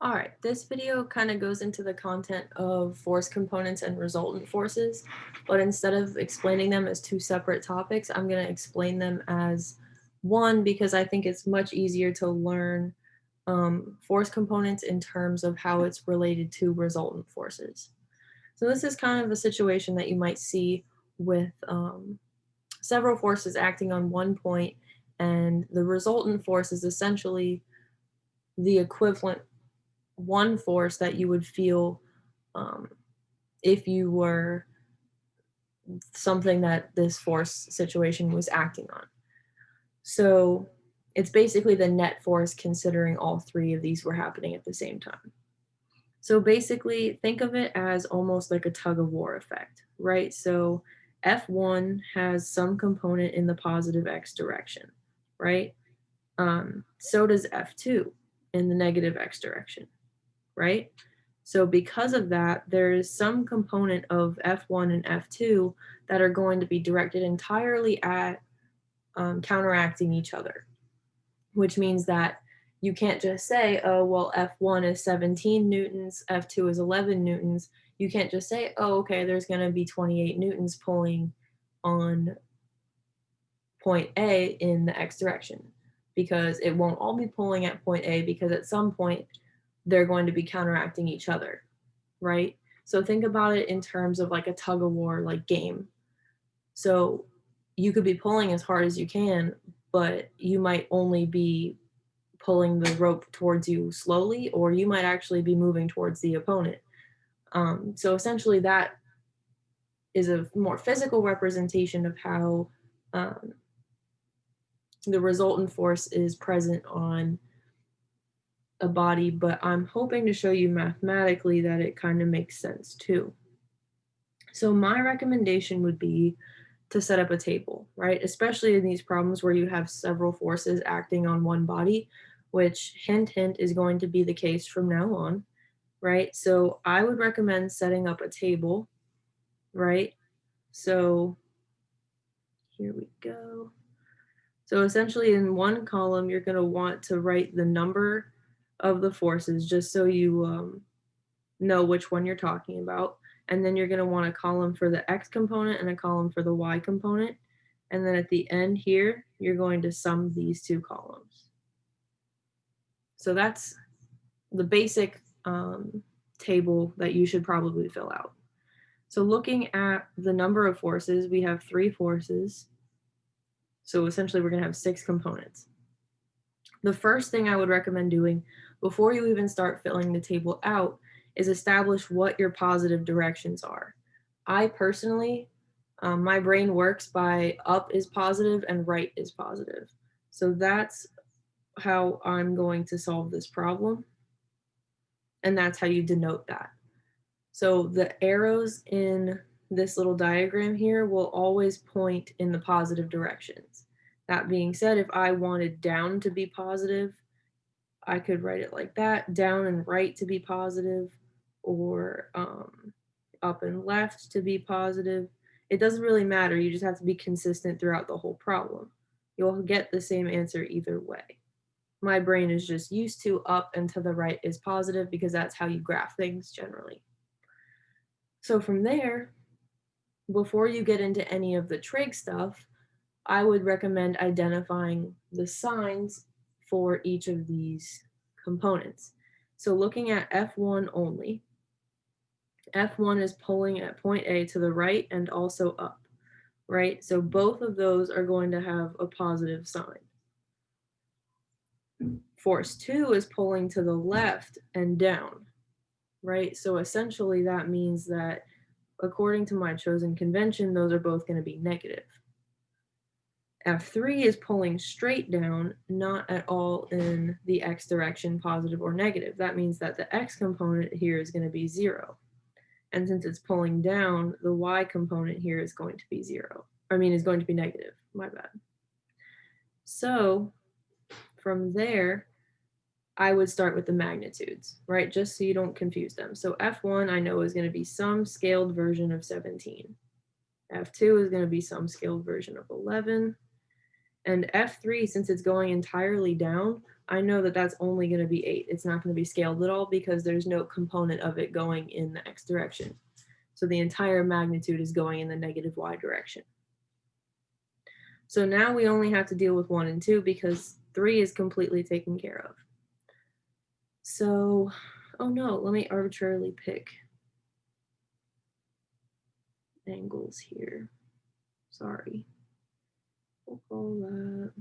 All right, this video kind of goes into the content of force components and resultant forces, but instead of explaining them as two separate topics, I'm going to explain them as one because I think it's much easier to learn force components in terms of how it's related to resultant forces. So this is kind of a situation that you might see with several forces acting on one point, and the resultant force is essentially the equivalent one force that you would feel um, if you were something that this force situation was acting on. So it's basically the net force considering all three of these were happening at the same time. So basically, think of it as almost like a tug of war effect, right? So F1 has some component in the positive x direction, right? So does F2 in the negative x direction, right? So because of that, there is some component of F1 and F2 that are going to be directed entirely at counteracting each other, which means that you can't just say, oh, well, F1 is 17 newtons, F2 is 11 newtons. You can't just say, oh, okay, there's going to be 28 newtons pulling on point A in the x direction, because it won't all be pulling at point A, because at some point they're going to be counteracting each other, right? So think about it in terms of like a tug of war like game. So you could be pulling as hard as you can, but you might only be pulling the rope towards you slowly, or you might actually be moving towards the opponent. So essentially, that is a more physical representation of how um, the resultant force is present on a body, but I'm hoping to show you mathematically that it kind of makes sense too. So my recommendation would be to set up a table, right? Especially in these problems where you have several forces acting on one body, which hint, hint is going to be the case from now on, right? So I would recommend setting up a table, right? So here we go. So essentially in one column, you're going to want to write the number of the forces just so you know which one you're talking about. And then you're going to want a column for the x component and a column for the y component. And then at the end here, you're going to sum these two columns. So that's the basic table that you should probably fill out. So looking at the number of forces, we have 3 forces. So essentially we're going to have 6 components. The first thing I would recommend doing before you even start filling the table out is establish what your positive directions are. I personally, my brain works by up is positive and right is positive. So that's how I'm going to solve this problem. And that's how you denote that. So the arrows in this little diagram here will always point in the positive directions. That being said, if I wanted down to be positive, I could write it like that, down and right to be positive, or up and left to be positive. It doesn't really matter. You just have to be consistent throughout the whole problem. You'll get the same answer either way. My brain is just used to up and to the right is positive because that's how you graph things generally. So from there, before you get into any of the trig stuff, I would recommend identifying the signs for each of these components. So looking at F1 only, F1 is pulling at point A to the right and also up, right? So both of those are going to have a positive sign. Force 2 is pulling to the left and down, right? So essentially that means that according to my chosen convention, those are both going to be negative. F3 is pulling straight down, not at all in the x direction, positive or negative. That means that the x component here is going to be 0. And since it's pulling down, the y component here is going to be 0. Is going to be negative. My bad. So from there, I would start with the magnitudes, right? Just so you don't confuse them. So F1 I know is going to be some scaled version of 17. F2 is going to be some scaled version of 11. And F3, since it's going entirely down, I know that that's only going to be 8. It's not going to be scaled at all because there's no component of it going in the x direction. So the entire magnitude is going in the negative y direction. So now we only have to deal with 1 and 2 because 3 is completely taken care of. So, oh no, let me arbitrarily pick angles here. Sorry. We'll call that.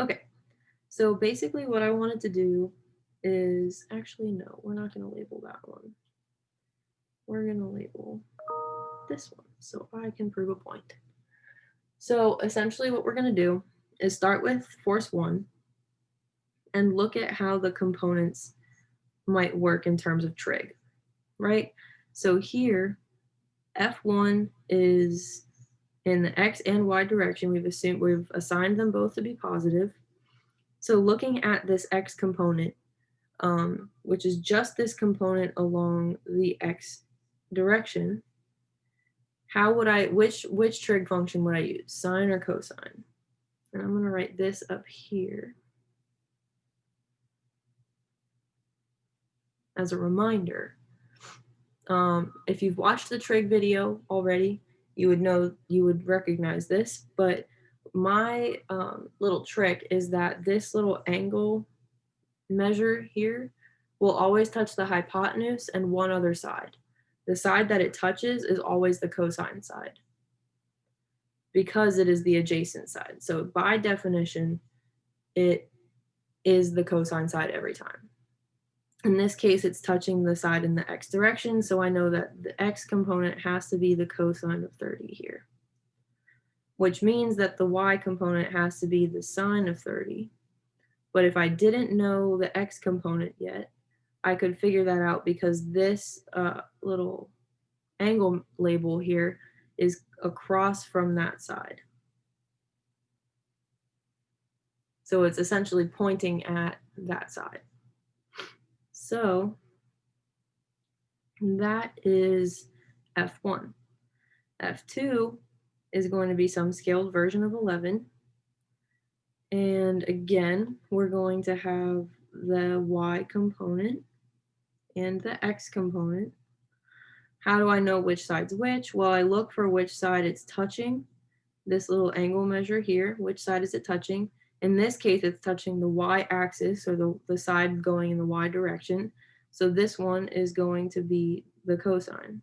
Okay, so basically what I wanted to do is, actually no, we're not going to label that one. We're going to label this one so I can prove a point. So essentially what we're going to do is start with force 1 and look at how the components might work in terms of trig, right? So here, F1 is in the x and y direction. We've assigned them both to be positive. So looking at this x component, which is just this component along the x direction, how would I, which trig function would I use, sine or cosine? And I'm going to write this up here as a reminder. If you've watched the trig video already, you would recognize this, but my little trick is that this little angle measure here will always touch the hypotenuse and one other side. The side that it touches is always the cosine side because it is the adjacent side. So by definition, it is the cosine side every time. In this case, it's touching the side in the x direction, so I know that the x component has to be the cosine of 30 here, which means that the y component has to be the sine of 30. But if I didn't know the x component yet, I could figure that out because this little angle label here is across from that side. So it's essentially pointing at that side. So that is F1. F2 is going to be some scaled version of 11. And again, we're going to have the y component and the x component. How do I know which side's which? Well, I look for which side it's touching. This little angle measure here, which side is it touching? In this case, it's touching the y-axis, or the side going in the y direction. So this one is going to be the cosine,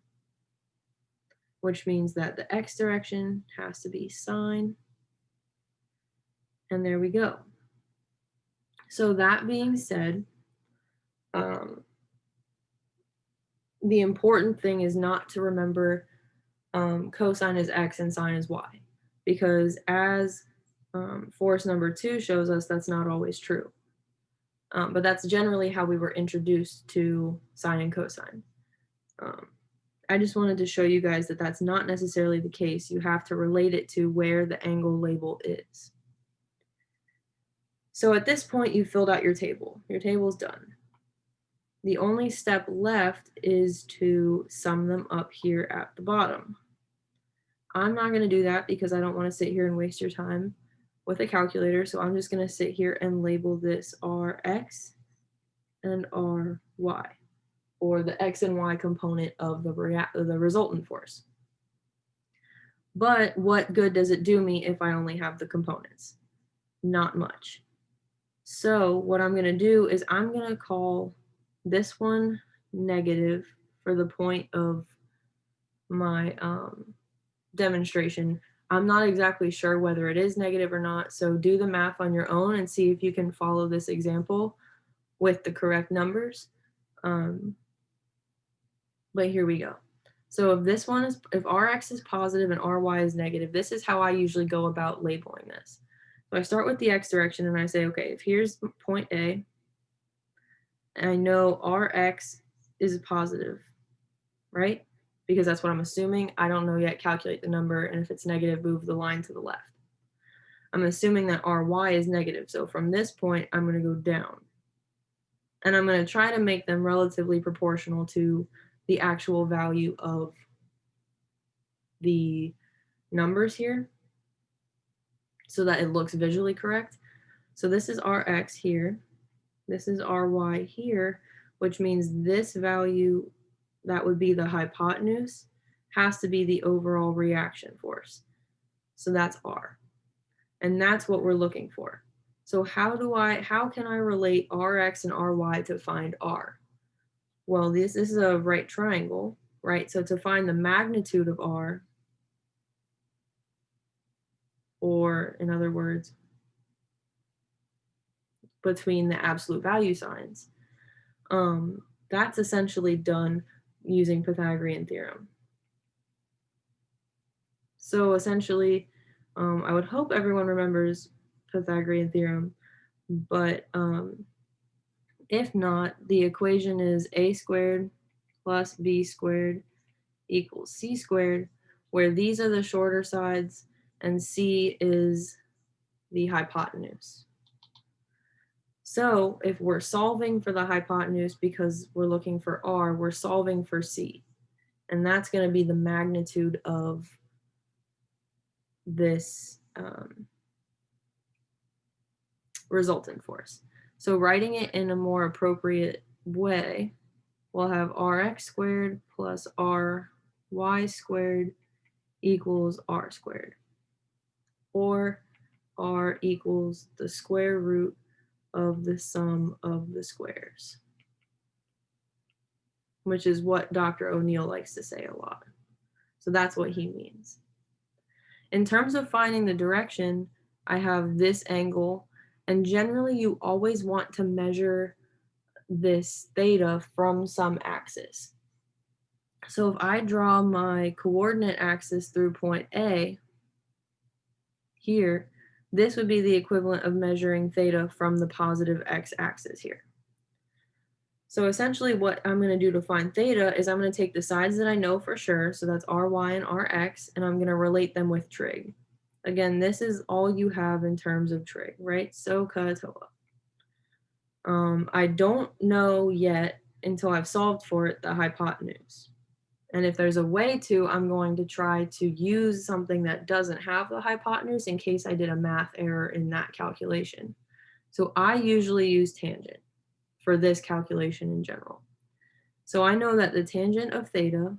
which means that the x direction has to be sine. And there we go. So that being said, the important thing is not to remember cosine is x and sine is y, because as force number 2 shows us, that's not always true. But that's generally how we were introduced to sine and cosine. I just wanted to show you guys that that's not necessarily the case. You have to relate it to where the angle label is. So at this point, you filled out your table. Your table's done. The only step left is to sum them up here at the bottom. I'm not going to do that because I don't want to sit here and waste your time with a calculator. So I'm just going to sit here and label this Rx and Ry, or the x and y component of the resultant force. But what good does it do me if I only have the components? Not much. So what I'm going to do is I'm going to call this one negative for the point of my demonstration. I'm not exactly sure whether it is negative or not, so do the math on your own and see if you can follow this example with the correct numbers. But here we go. So if Rx is positive and Ry is negative, this is how I usually go about labeling this. So I start with the x direction and I say, okay, if here's point A, and I know Rx is positive, right? Because that's what I'm assuming. I don't know yet, calculate the number, and if it's negative, move the line to the left. I'm assuming that Ry is negative, so from this point, I'm going to go down. And I'm going to try to make them relatively proportional to the actual value of the numbers here. so that it looks visually correct. So this is our x here, this is our y here, which means this value that would be the hypotenuse has to be the overall reaction force. So that's R. And that's what we're looking for. So how can I relate Rx and Ry to find R? Well, this is a right triangle, right? So to find the magnitude of R, or in other words, between the absolute value signs, that's essentially done using Pythagorean theorem. So essentially, I would hope everyone remembers Pythagorean theorem, but if not, the equation is a squared plus b squared equals c squared, where these are the shorter sides and c is the hypotenuse. So if we're solving for the hypotenuse because we're looking for R, we're solving for C. And that's going to be the magnitude of this resultant force. So writing it in a more appropriate way, we'll have Rx squared plus Ry squared equals R squared. Or R equals the square root of the sum of the squares, which is what Dr. O'Neill likes to say a lot. So that's what he means. In terms of finding the direction, I have this angle, and generally you always want to measure this theta from some axis. So if I draw my coordinate axis through point A here, this would be the equivalent of measuring theta from the positive x-axis here. So essentially what I'm going to do to find theta is I'm going to take the sides that I know for sure, so that's Ry and Rx, and I'm going to relate them with trig. Again, this is all you have in terms of trig, right? So Katoa. I don't know yet until I've solved for it the hypotenuse. And if there's a way to, I'm going to try to use something that doesn't have the hypotenuse in case I did a math error in that calculation. So I usually use tangent for this calculation in general. So I know that the tangent of theta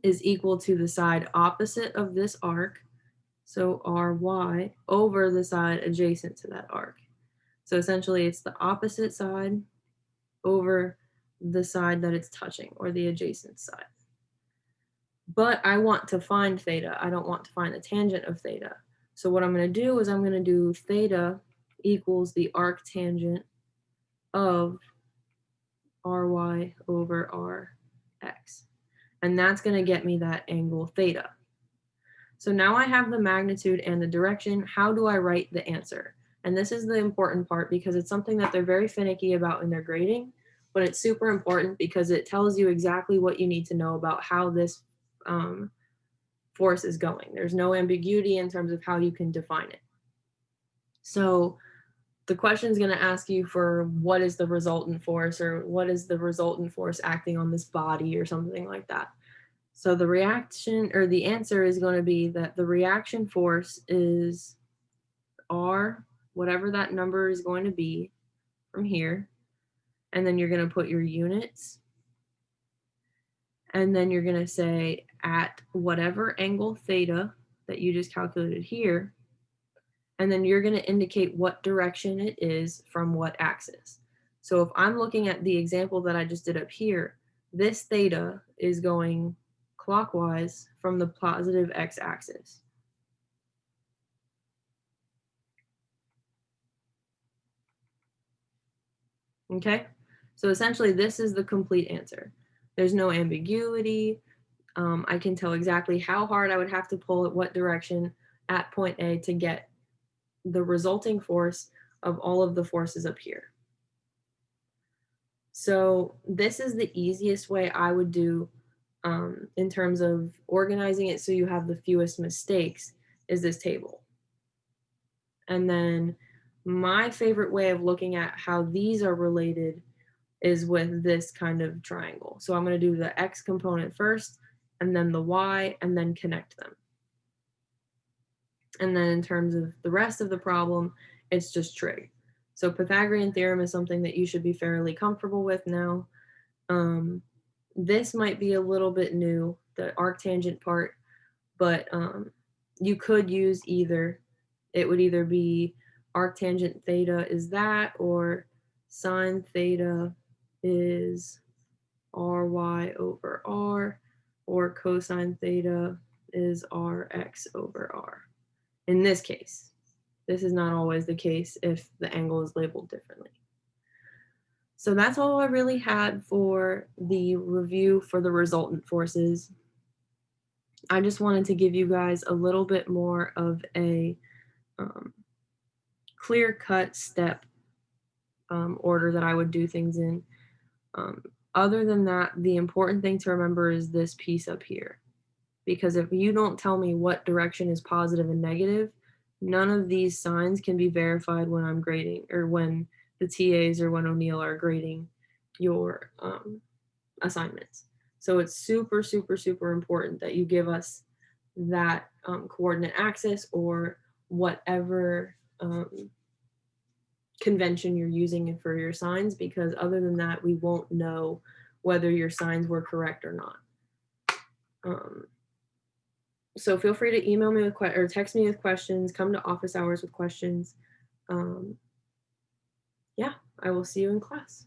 is equal to the side opposite of this arc, so Ry, over the side adjacent to that arc. So essentially it's the opposite side over the side that it's touching, or the adjacent side. But I want to find theta. I don't want to find the tangent of theta. So what I'm going to do is I'm going to do theta equals the arc tangent of Ry over Rx. And that's going to get me that angle theta. So now I have the magnitude and the direction. How do I write the answer? And this is the important part because it's something that they're very finicky about in their grading, but it's super important because it tells you exactly what you need to know about how this force is going. There's no ambiguity in terms of how you can define it. So the question is going to ask you for what is the resultant force, or what is the resultant force acting on this body, or something like that. So the reaction, or the answer, is going to be that the reaction force is R, whatever that number is going to be from here. And then you're going to put your units. And then you're going to say at whatever angle theta that you just calculated here. And then you're going to indicate what direction it is from what axis. So if I'm looking at the example that I just did up here, this theta is going clockwise from the positive x-axis. Okay, so essentially this is the complete answer. There's no ambiguity. I can tell exactly how hard I would have to pull at what direction at point A to get the resulting force of all of the forces up here. So this is the easiest way I would do in terms of organizing it so you have the fewest mistakes, is this table. And then my favorite way of looking at how these are related is with this kind of triangle. So I'm going to do the x component first, and then the y, and then connect them. And then in terms of the rest of the problem, it's just trig. So Pythagorean theorem is something that you should be fairly comfortable with now. Um, this might be a little bit new, the arctangent part, but you could use either. It would either be arctangent theta is that, or sine theta is ry over r, or cosine theta is rx over r. In this case, this is not always the case if the angle is labeled differently. So that's all I really had for the review for the resultant forces. I just wanted to give you guys a little bit more of a clear-cut step order that I would do things in. Other than that, the important thing to remember is this piece up here. Because if you don't tell me what direction is positive and negative, none of these signs can be verified when I'm grading, or when the TAs or when O'Neill are grading your assignments. So it's super, super, super important that you give us that coordinate axis or whatever convention you're using for your signs, because other than that, we won't know whether your signs were correct or not. So feel free to email me with or text me with questions, come to office hours with questions. Yeah, I will see you in class.